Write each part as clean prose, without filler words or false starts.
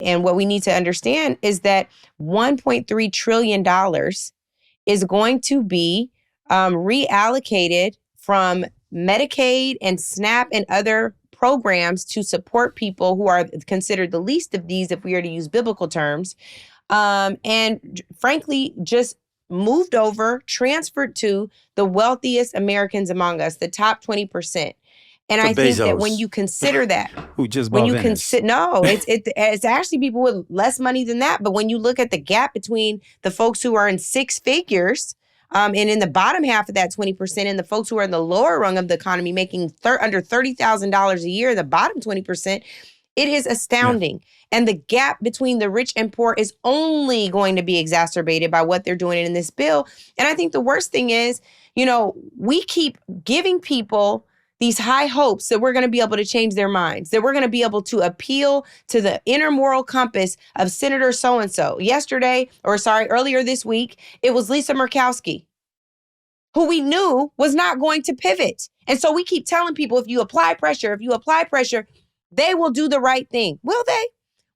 And what we need to understand is that $1.3 trillion is going to be reallocated from Medicaid and SNAP and other programs to support people who are considered the least of these, if we are to use biblical terms, and frankly, just moved over, transferred to the wealthiest Americans among us, the top 20%. And I think that when you consider that, who just bought Venice. No, it's actually people with less money than that. But when you look at the gap between the folks who are in six figures, and in the bottom half of that 20%, and the folks who are in the lower rung of the economy making under $30,000 a year, the bottom 20%, it is astounding. Yeah. And the gap between the rich and poor is only going to be exacerbated by what they're doing in this bill. And I think the worst thing is, we keep giving people these high hopes that we're going to be able to change their minds, that we're going to be able to appeal to the inner moral compass of Senator so-and-so. Earlier this week, it was Lisa Murkowski, who we knew was not going to pivot. And so we keep telling people, if you apply pressure, they will do the right thing. Will they?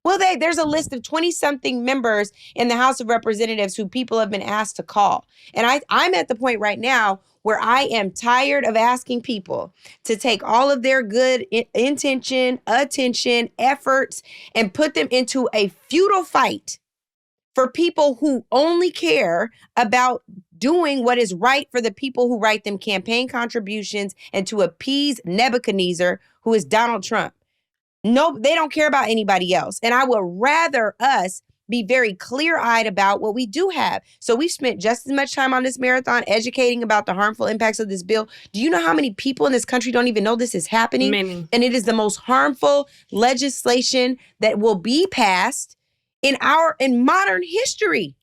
Will they? There's a list of 20-something members in the House of Representatives who people have been asked to call. And I'm at the point right now where I am tired of asking people to take all of their good intention, attention, efforts, and put them into a futile fight for people who only care about doing what is right for the people who write them campaign contributions and to appease Nebuchadnezzar, who is Donald Trump. No, they don't care about anybody else. And I would rather us be very clear-eyed about what we do have. So we've spent just as much time on this marathon educating about the harmful impacts of this bill. Do you know how many people in this country don't even know this is happening? Many. And it is the most harmful legislation that will be passed in modern history.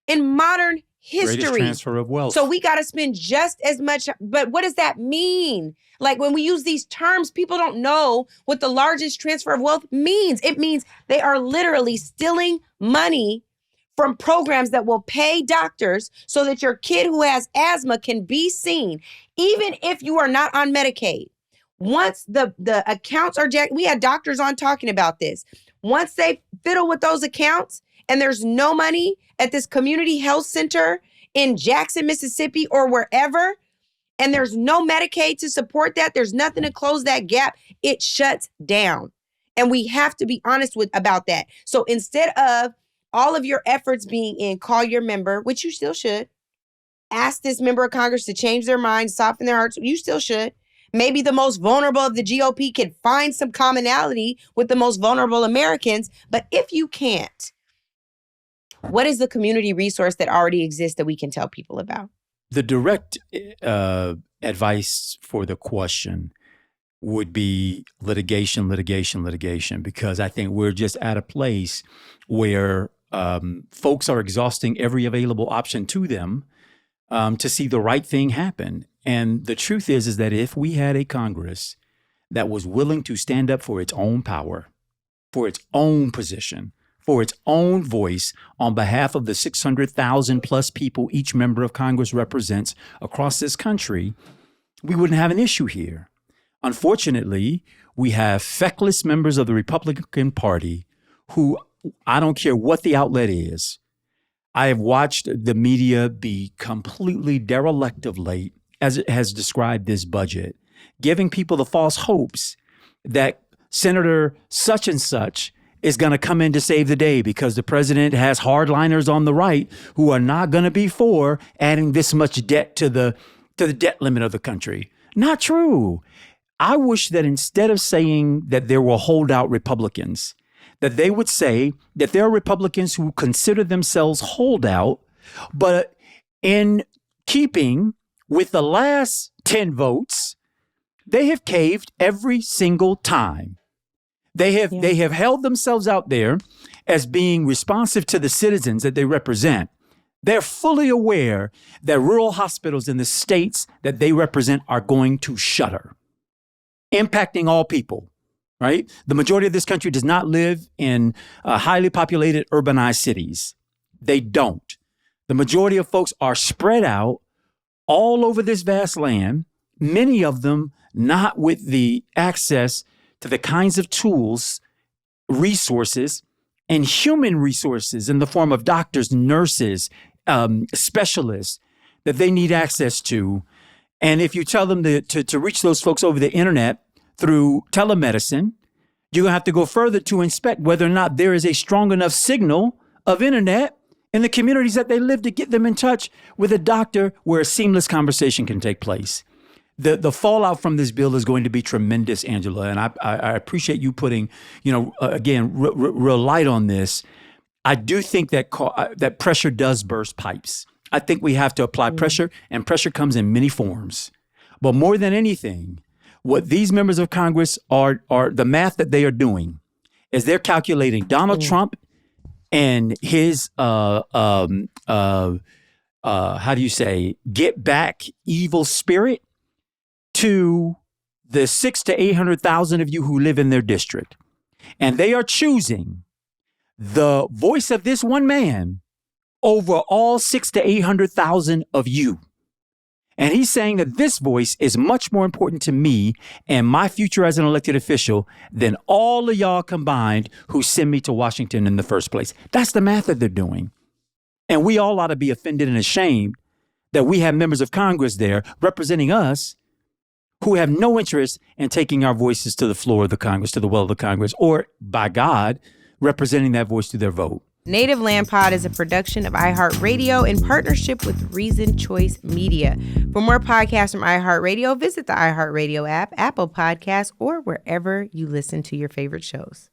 Greatest transfer of wealth. So we got to spend just as much. But what does that mean? Like when we use these terms, people don't know what the largest transfer of wealth means. It means they are literally stealing money from programs that will pay doctors so that your kid who has asthma can be seen, even if you are not on Medicaid. Once the accounts are jacked, we had doctors on talking about this. Once they fiddle with those accounts and there's no money at this community health center in Jackson, Mississippi, or wherever, and there's no Medicaid to support that, there's nothing to close that gap, it shuts down. And we have to be honest about that. So instead of all of your efforts being in call your member, which you still should, ask this member of Congress to change their mind, soften their hearts, you still should. Maybe the most vulnerable of the GOP can find some commonality with the most vulnerable Americans. But if you can't, what is the community resource that already exists that we can tell people about? The direct advice for the question would be litigation, because I think we're just at a place where folks are exhausting every available option to them to see the right thing happen. And the truth is that if we had a Congress that was willing to stand up for its own power, for its own position, for its own voice on behalf of the 600,000 plus people each member of Congress represents across this country, we wouldn't have an issue here. Unfortunately, we have feckless members of the Republican Party who, I don't care what the outlet is, I have watched the media be completely derelict of late as it has described this budget, giving people the false hopes that Senator such and such is going to come in to save the day because the president has hardliners on the right who are not going to be for adding this much debt to the debt limit of the country. Not true. I wish that instead of saying that there were holdout Republicans, that they would say that there are Republicans who consider themselves holdout, but in keeping with the last 10 votes, they have caved every single time. They have held themselves out there as being responsive to the citizens that they represent. They're fully aware that rural hospitals in the states that they represent are going to shutter, impacting all people, right? The majority of this country does not live in highly populated urbanized cities. They don't. The majority of folks are spread out all over this vast land, many of them not with the access to the kinds of tools, resources, and human resources in the form of doctors, nurses, specialists that they need access to. And if you tell them to reach those folks over the internet through telemedicine, you're going to have to go further to inspect whether or not there is a strong enough signal of internet in the communities that they live to get them in touch with a doctor where a seamless conversation can take place. The fallout from this bill is going to be tremendous, Angela, and I appreciate you putting, again, real light on this. I do think that pressure does burst pipes. I think we have to apply pressure, and pressure comes in many forms. But more than anything, what these members of Congress are the math that they are doing is they're calculating Donald Trump and his how do you say, get back evil spirit to the 600,000 to 800,000 of you who live in their district. And they are choosing the voice of this one man over all 600,000 to 800,000 of you. And he's saying that this voice is much more important to me and my future as an elected official than all of y'all combined who send me to Washington in the first place. That's the math that they're doing. And we all ought to be offended and ashamed that we have members of Congress there representing us who have no interest in taking our voices to the floor of the Congress, to the well of the Congress, or by God, representing that voice through their vote. Native Land Pod is a production of iHeart Radio in partnership with Reason Choice Media. For more podcasts from iHeart Radio, visit the iHeart Radio app, Apple Podcasts, or wherever you listen to your favorite shows.